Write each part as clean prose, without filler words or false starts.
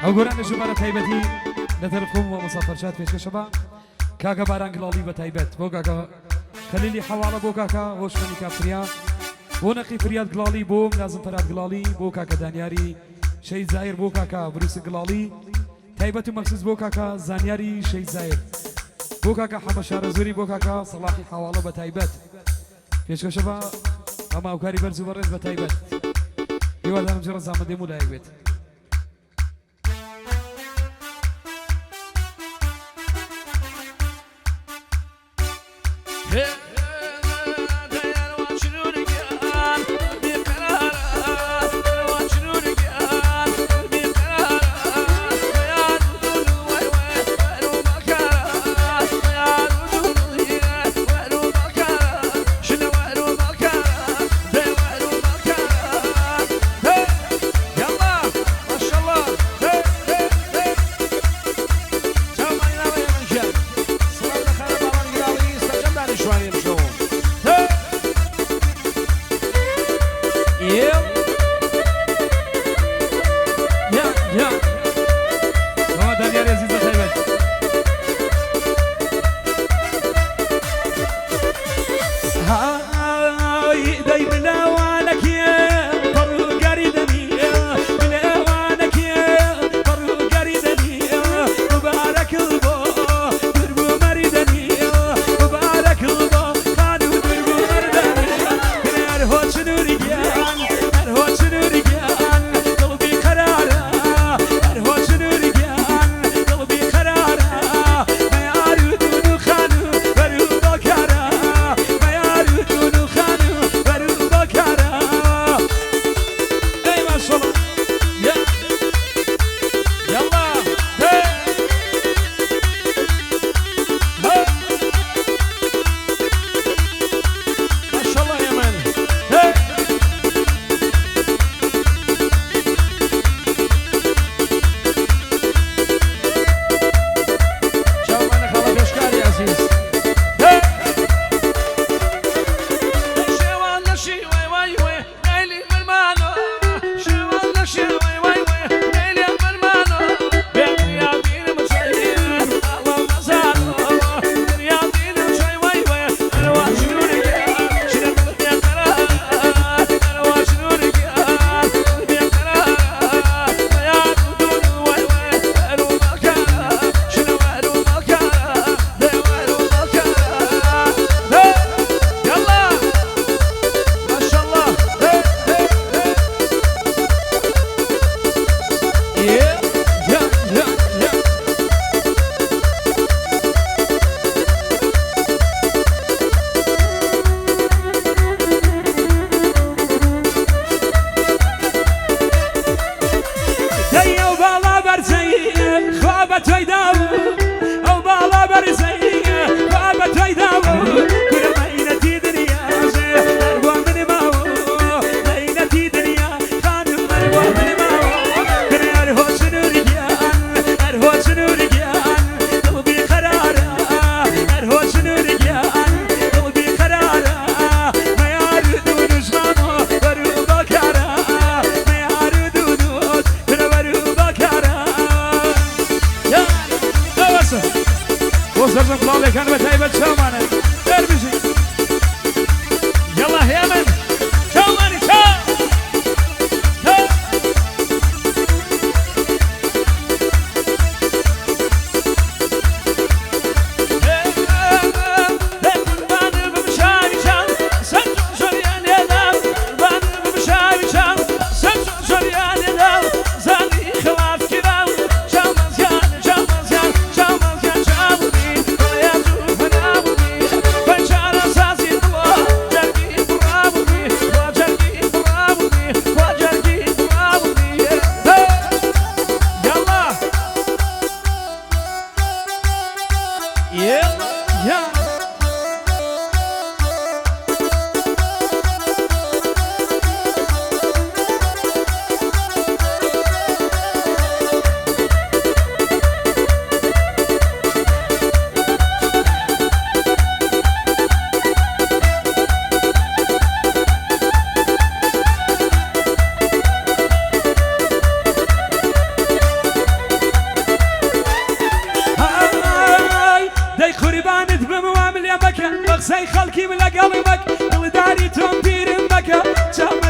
ئەوگۆران لە ژوبارە تایبەتی لە تەرفخۆم و مەسافەرشاد پێشکەشەبە کاکە باران گڵاڵی بە تایبەت بۆ کاکە خەلیلی حەواڵە بۆ کاکە هۆشمەنی کاپریا بۆ نەقی فریاد گڵاڵی بۆ ملازم فەراد گڵاڵی بۆ کاکە دانیاری شەید زایر بۆ کاکە بروس گڵاڵی تایبەت و مەخصوص بۆ کاکە زانیاری شەید زایر بۆ کاکە حەمە شارەزووری بۆ کاکە سەڵاحی حەواڵە بە تایبەت پێشکەشەبە ئەمە هاوکاری بەرز و بەڕێز بە تایبەت هیوادارم جێ ڕەزامەندێم و لایەک بێت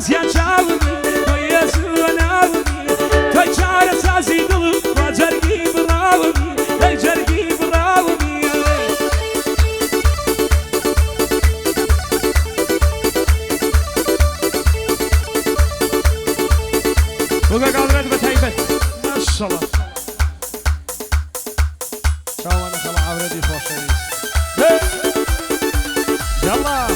زیان چاومی تو یسو ناومی تو چاره سازی دلم و جرگی براومی ای جرگی براومی بگا قادرت به تایبت ماشاءالله شاوانه خلا عوردی خوشویست يلا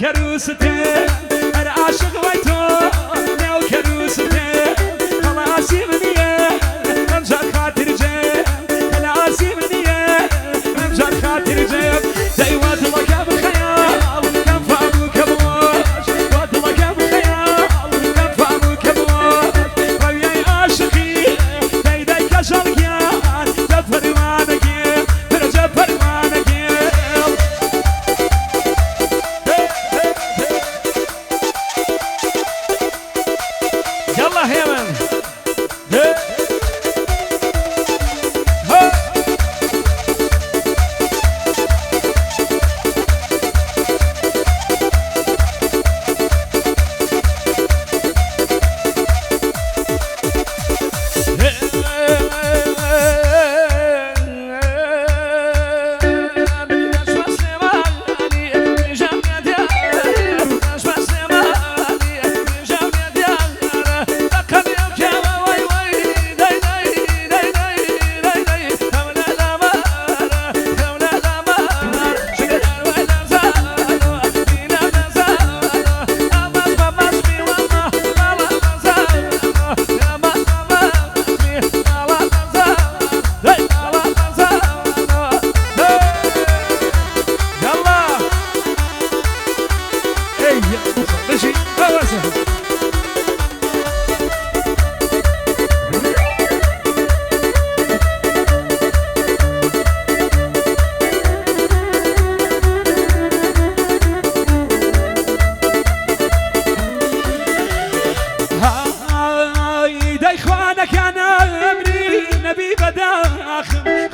كروستي أنا عاشق ويتو ناو كروستي خلاصي منيه رمجان خاطر جيب خلاصي منيه رمجان خاطر جيب داي وادلك يا بخيال كم فهمو كبوش وادلك يا بخيال كم فهمو كبوش وياي عاشقي داي داي كشرقيان جفر مانك فرجفر مانك يلا هيمن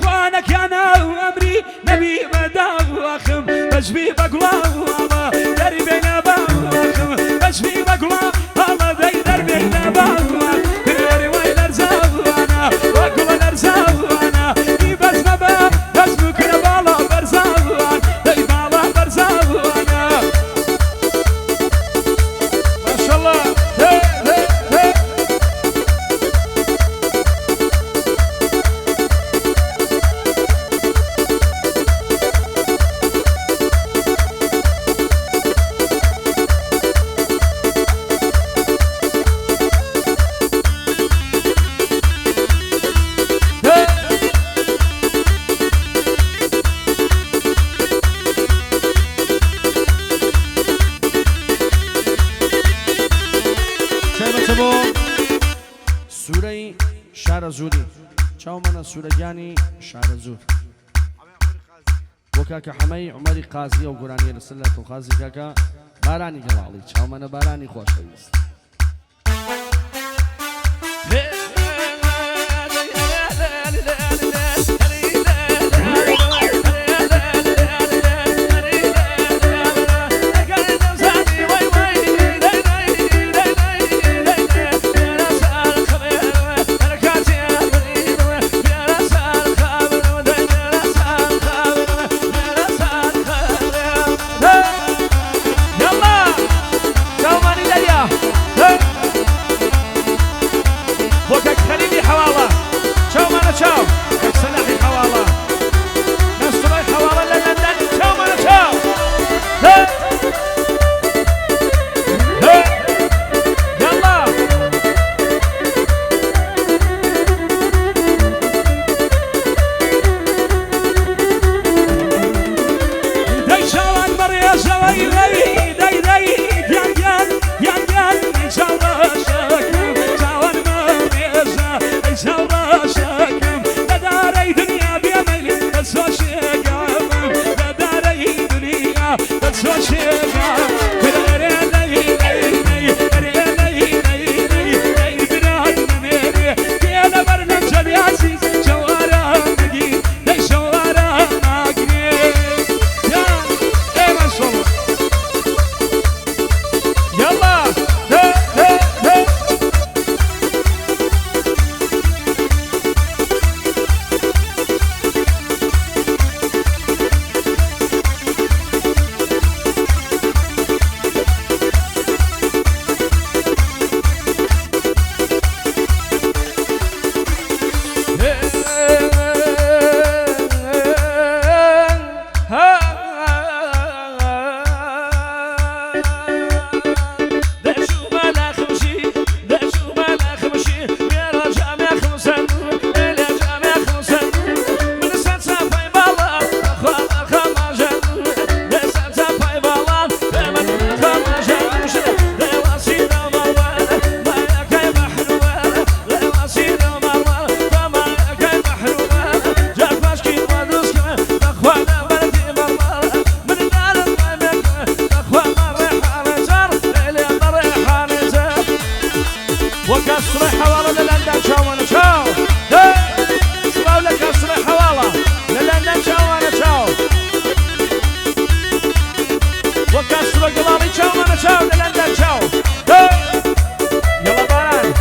خوانك انا امري نبي بداخم بشبي بقلام دربنا باخم بشبي بقلام الله داي دربنا باخم بيري وين ارزانا واقول ارزانا بس نبا بس بكره بالا برزانا داي بالا برزانا ما شاء الله سوره شهر زوری چاو من سوره جانی شهر زور وكاكا حمي عمري قاضي وقراني لسلة وخازي كاكا باراني قلالي چاو من باراني خوش ويست وكسر حواله للندن شاو انا شاو سلاو لك كسر حواله للندن شاو انا شاو وكسر قلالي شاو انا شاو للندن شاو يلا باران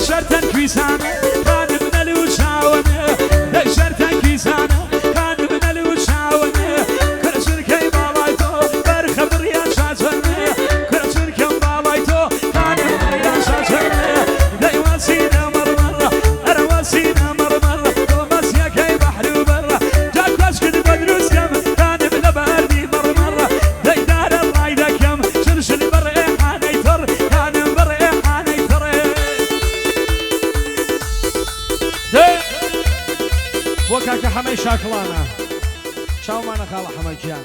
شرطن كيسانه كان من الوشاونه شرطن كيسانه كان من الوشاونه كرشن كي بالايتو برخبر يا شاجنه كرشن كي بالايتو كان من يا شاجنه دايما سينا مرمره انا وسينا مرمره ومس يا كي بحر وبره جاك واشكد بدروس كم كان من بردي مرمره دايدار الله يدكم شرشن برئ حانيتر كان برئ حانيتر وكاك حمي شاكلانا شاو معنا خاله حمي جان